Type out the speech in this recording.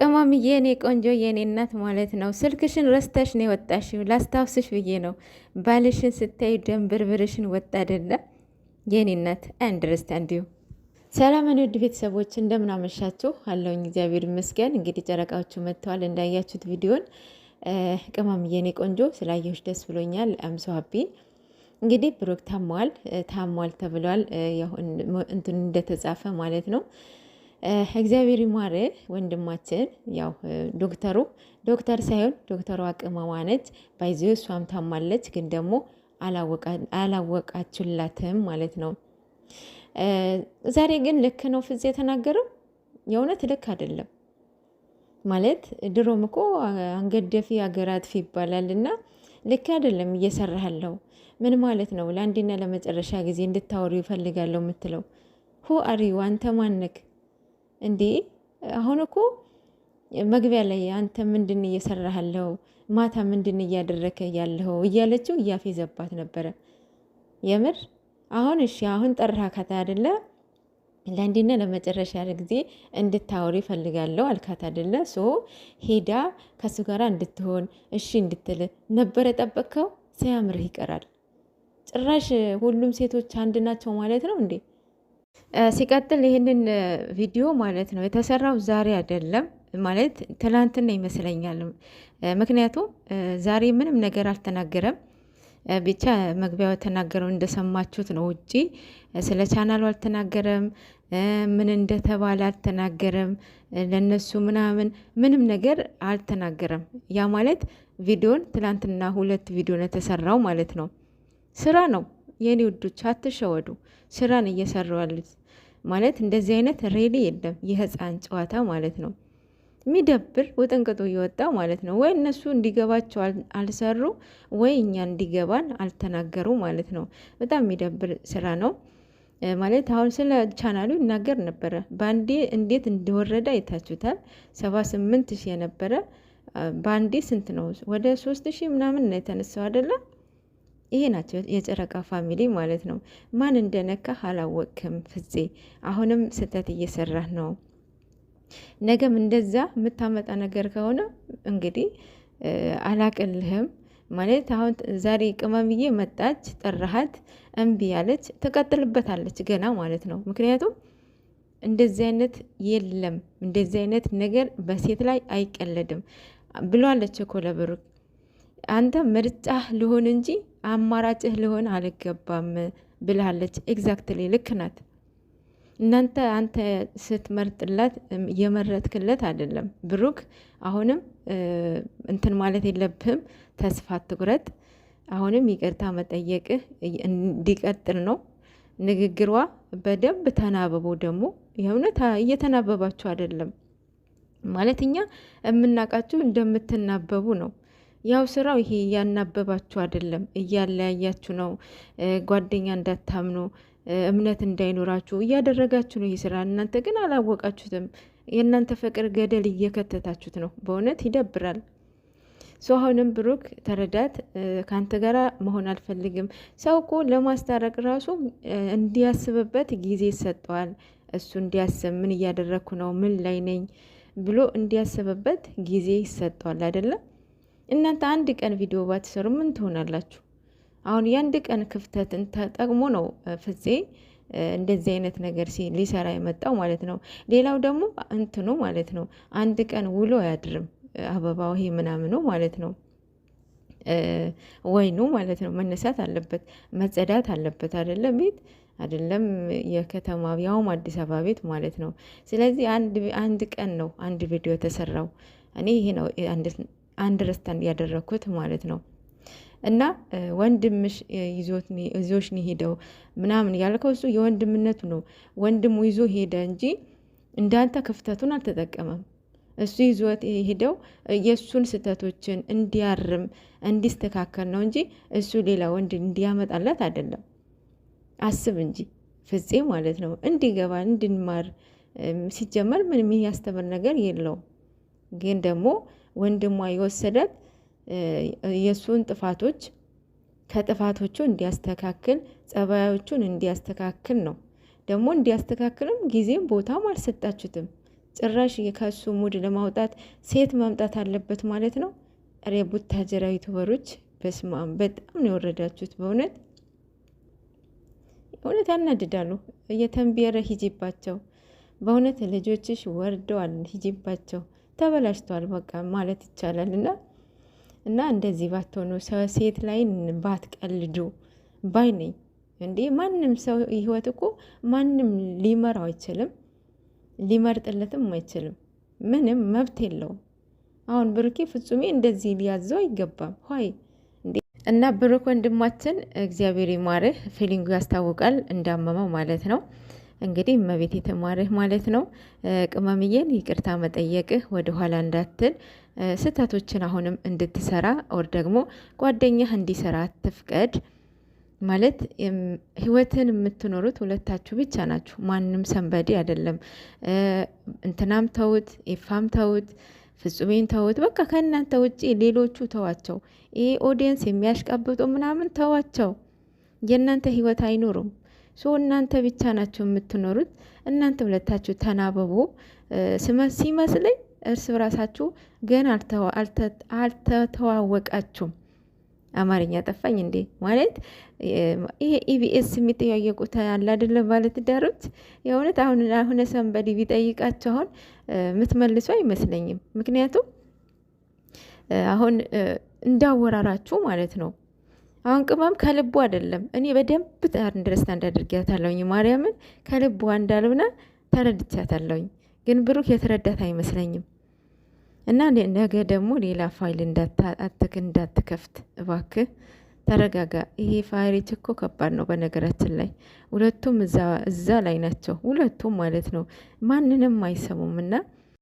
ቅመምዬ የኔ ቆንጆ የኔ እናት ማለት ነው። ስልክሽን ረስተሽ ነው የወጣሽው። ላስታውስሽ ብዬ ነው። ባልሽን ስታይ ደንብርብርሽን ወጣ አይደለ? የኔ እናት አንደርስታንድ ዩ። ሰላም ውድ ቤተሰቦች እንደምን አመሻችሁ? አለውኝ እግዚአብሔር ይመስገን። እንግዲህ ጨረቃዎቹ መጥተዋል እንዳያችሁት ቪዲዮን። ቅመምዬ የኔ ቆንጆ ስላየሁሽ ደስ ብሎኛል። አምሶ ሀቢ። እንግዲህ ብሩክ ታሟል ተብሏል። እንትን እንደተጻፈ ማለት ነው። እግዚአብሔር ይማረ ወንድማችን። ያው ዶክተር ሳይሆን ዶክተሯ ቅመሟ ነች። ባይዞ እሷም ታማለች፣ ግን ደግሞ አላወቃችሁላትም ማለት ነው። ዛሬ ግን ልክ ነው ፍፄ የተናገረው። የእውነት ልክ አይደለም ማለት ድሮም እኮ አንገደፊ አገር አጥፊ ይባላል እና ልክ አይደለም እየሰራሃለው። ምን ማለት ነው? ለአንዴና ለመጨረሻ ጊዜ እንድታወሩ ይፈልጋለሁ የምትለው ሁ አሪው አንተ ማነክ እንዴ? አሁን እኮ መግቢያ ላይ አንተ ምንድን እየሰራሃለው፣ ማታ ምንድን እያደረከ ያለው እያለችው እያፌዘባት ነበረ። የምር አሁን እሺ አሁን ጠራካት አይደለ? ለአንዴና ለመጨረሻ ጊዜ እንድታወሪ ይፈልጋለሁ አልካት አይደለ? ሶ ሄዳ ከሱ ጋር እንድትሆን እሺ እንድትል ነበረ ጠበቅከው። ሲያምርህ ይቀራል። ጭራሽ ሁሉም ሴቶች አንድ ናቸው ማለት ነው እንዴ? ሲቀጥል ይህንን ቪዲዮ ማለት ነው የተሰራው ዛሬ አይደለም ማለት ትላንትና ይመስለኛል። ምክንያቱም ዛሬ ምንም ነገር አልተናገረም። ብቻ መግቢያው የተናገረው እንደሰማችሁት ነው። ውጪ ስለ ቻናሉ አልተናገረም። ምን እንደተባለ አልተናገረም። ለነሱ ምንም ነገር አልተናገረም። ያ ማለት ቪዲዮን ትላንትና 2 ቪዲዮ ነው የተሰራው ማለት ነው። ስራ ነው የኔ ውዶች፣ አትሸወዱ። ስራን እየሰሩ ያሉት ማለት እንደዚህ አይነት ሬሊ የለም። የህፃን ጨዋታ ማለት ነው። የሚደብር ውጥንቅጡ እየወጣ ማለት ነው። ወይ እነሱ እንዲገባቸው አልሰሩ፣ ወይ እኛ እንዲገባን አልተናገሩ ማለት ነው። በጣም የሚደብር ስራ ነው ማለት። አሁን ስለ ቻናሉ ይናገር ነበረ። በአንዴ እንዴት እንደወረደ አይታችሁታል። 78,000 የነበረ በአንዴ ስንት ነው? ወደ 3,000 ምናምን ነው የተነሳው አይደለም? ይሄ ናቸው የጨረቃ ፋሚሊ ማለት ነው። ማን እንደነካ አላወቅም ፍፄ። አሁንም ስህተት እየሰራህ ነው። ነገም እንደዛ የምታመጣ ነገር ከሆነ እንግዲህ አላቅልህም ማለት። አሁን ዛሬ ቅመምዬ መጣች፣ ጠራሃት፣ እምቢ ያለች ትቀጥልበታለች ገና ማለት ነው። ምክንያቱም እንደዚህ አይነት የለም፣ እንደዚህ አይነት ነገር በሴት ላይ አይቀለድም ብሏለች እኮ ለብሩክ። አንተ ምርጫህ ልሆን እንጂ አማራጭህ ልሆን አልገባም ብላለች። ኤግዛክትሊ ልክ ናት። አንተ ስትመርጥላት የመረጥክለት አይደለም ብሩክ። አሁንም እንትን ማለት የለብህም፣ ተስፋ ትቁረጥ። አሁንም ይቅርታ መጠየቅህ እንዲቀጥል ነው። ንግግሯ በደንብ ተናበቡ። ደግሞ የእውነት እየተናበባችሁ አይደለም ማለት እኛ የምናውቃችሁ እንደምትናበቡ ነው። ያው ስራው ይሄ እያናበባችሁ አይደለም፣ እያለያያችሁ ነው። ጓደኛ እንዳታምኑ፣ እምነት እንዳይኖራችሁ እያደረጋችሁ ነው ይህ ስራ። እናንተ ግን አላወቃችሁትም። የእናንተ ፍቅር ገደል እየከተታችሁት ነው። በእውነት ይደብራል። ሰው አሁንም ብሩክ ተረዳት። ከአንተ ጋራ መሆን አልፈልግም። ሰው እኮ ለማስታረቅ ራሱ እንዲያስብበት ጊዜ ይሰጠዋል። እሱ እንዲያስብ ምን እያደረግኩ ነው፣ ምን ላይ ነኝ ብሎ እንዲያስብበት ጊዜ ይሰጠዋል አይደለም? እናንተ አንድ ቀን ቪዲዮ ባትሰሩ ምን ትሆናላችሁ? አሁን የአንድ ቀን ክፍተትን ተጠቅሞ ነው ፍፄ እንደዚህ አይነት ነገር ሊሰራ የመጣው ማለት ነው። ሌላው ደግሞ እንትኑ ማለት ነው አንድ ቀን ውሎ አያድርም። አበባው ይሄ ምናምኑ ማለት ነው ወይኑ ማለት ነው መነሳት አለበት፣ መጸዳት አለበት አይደለም? ቤት አይደለም የከተማ ያውም አዲስ አበባ ቤት ማለት ነው። ስለዚህ አንድ ቀን ነው አንድ ቪዲዮ የተሰራው። እኔ ይሄ ነው አንደርስታንድ ያደረኩት ማለት ነው። እና ወንድምሽ ይዞሽ ነው ሄደው ምናምን ያልከው እሱ የወንድምነቱ ነው። ወንድሙ ይዞ ሄደ እንጂ እንዳንተ ክፍተቱን አልተጠቀመም። እሱ ይዞት ሄደው የእሱን ስህተቶችን እንዲያርም እንዲስተካከል ነው እንጂ እሱ ሌላ ወንድ እንዲያመጣለት አይደለም። አስብ እንጂ ፍፄ ማለት ነው። እንዲገባ እንድንማር ሲጀመር ምን የሚያስተምር ነገር የለውም። ግን ደግሞ ወንድሟ የወሰዳት የእሱን ጥፋቶች ከጥፋቶቹ እንዲያስተካክል፣ ጸባዮቹን እንዲያስተካክል ነው። ደግሞ እንዲያስተካክልም ጊዜም ቦታም አልሰጣችሁትም። ጭራሽ ከሱ ሙድ ለማውጣት ሴት ማምጣት አለበት ማለት ነው። ኧረ ቡታጀራ ዩቱበሮች በስመ አብ በጣም ነው የወረዳችሁት በእውነት እውነት ያናድዳሉ። እየተንቢየረ ሂጂባቸው በእውነት ልጆችሽ ወርደዋል፣ ሂጂባቸው ተበላሽተዋል በቃ ማለት ይቻላል። እና እንደዚህ ባትሆኑ ሴት ላይ ባትቀልዱ ባይ ነኝ። እንዴ ማንም ሰው ህይወት እኮ ማንም ሊመራው አይችልም፣ ሊመርጥለትም አይችልም። ምንም መብት የለውም። አሁን ብሩኬ ፍጹሜ እንደዚህ ሊያዘው አይገባም። ሆይ እና ብሩክ ወንድማችን እግዚአብሔር ይማርህ። ፊሊንጉ ያስታውቃል እንዳመመው ማለት ነው። እንግዲህ እመቤት የተማርህ ማለት ነው። ቅመምዬን ይቅርታ መጠየቅህ ወደኋላ እንዳትል፣ ስህተቶችን አሁንም እንድትሰራ ወር ደግሞ ጓደኛህ እንዲሰራ አትፍቀድ። ማለት ህይወትን የምትኖሩት ሁለታችሁ ብቻ ናችሁ። ማንም ሰንበዴ አይደለም። እንትናም ተውት፣ ኤፋም ተውት፣ ፍጹሜን ተውት። በቃ ከእናንተ ውጭ ሌሎቹ ተዋቸው። ይሄ ኦዲየንስ የሚያሽቃብጡ ምናምን ተዋቸው። የእናንተ ህይወት አይኖሩም። እናንተ ብቻ ናቸው የምትኖሩት። እናንተ ሁለታችሁ ተናበቡ። ሲመስለኝ እርስ በራሳችሁ ገና አልተተዋወቃችሁም። አማርኛ ጠፋኝ እንዴ! ማለት ይሄ ኢቢኤስ የሚጠያየቁት አለ አይደለም? ባለትዳሮች የእውነት አሁን ሰንበዲ ቢጠይቃቸው አሁን የምትመልሱ አይመስለኝም። ምክንያቱም አሁን እንዳወራራችሁ ማለት ነው። አሁን ቅመም ከልቡ አይደለም። እኔ በደንብ አንደርስታንድ አድርጊያታለሁኝ። ማርያምን ከልቡ እንዳልሆነ ተረድቻታለሁኝ። ግን ብሩክ የተረዳት አይመስለኝም። እና ነገ ደግሞ ሌላ ፋይል እንዳትከፍት እባክህ ተረጋጋ። ይሄ ፋይል እኮ ከባድ ነው። በነገራችን ላይ ሁለቱም እዛ ላይ ናቸው። ሁለቱም ማለት ነው ማንንም አይሰሙም እና